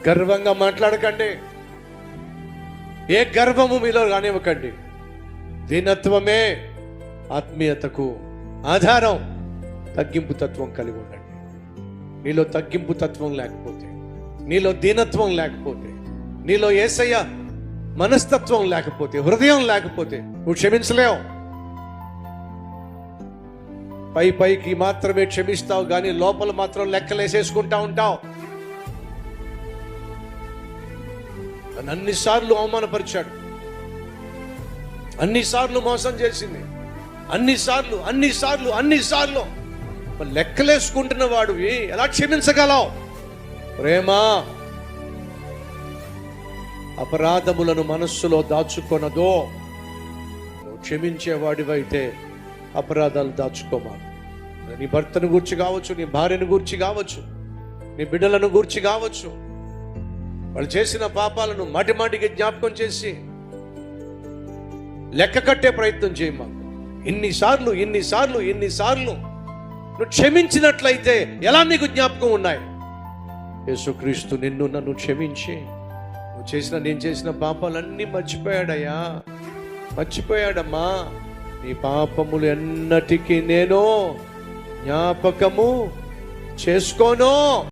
గర్వంగా మాట్లాడకండి. ఏ గర్వము మీలో రానివ్వకండి. దీనత్వమే ఆత్మీయతకు ఆధారం. తగ్గింపు తత్వం కలిగి ఉండండి. నీలో తగ్గింపు తత్వం లేకపోతే, నీలో దీనత్వం లేకపోతే, నీలో యేసయ్య మనస్తత్వం లేకపోతే, హృదయం లేకపోతే నువ్వు క్షమించలేవు. పైకి మాత్రమే క్షమిస్తావు, కానీ లోపల మాత్రం లెక్కలేసేసుకుంటా ఉంటావు. అన్నిసార్లు అవమానపరిచాడు, అన్నిసార్లు మోసం చేసింది, అన్నిసార్లు లెక్కలేసుకుంటున్న వాడు ఎలా క్షమించగలవు? ప్రేమ అపరాధములను మనస్సులో దాచుకొనదో. నువ్వు క్షమించేవాడివైతే అపరాధాలు దాచుకోమాలి. నీ భర్తను గూర్చి కావచ్చు, నీ భార్యను గూర్చి కావచ్చు, నీ బిడ్డలను గూర్చి కావచ్చు, వాళ్ళు చేసిన పాపాలను మాటికి జ్ఞాపకం చేసి లెక్క కట్టే ప్రయత్నం చేయమా. ఇన్నిసార్లు నువ్వు క్షమించినట్లయితే ఎలా నీకు జ్ఞాపకం ఉన్నాయి? యేసుక్రీస్తు నిన్ను నన్ను క్షమించి నేను చేసిన పాపాలన్నీ మర్చిపోయాడమ్మా. నీ పాపములు ఎన్నటికీ నేను జ్ఞాపకము చేసుకోను.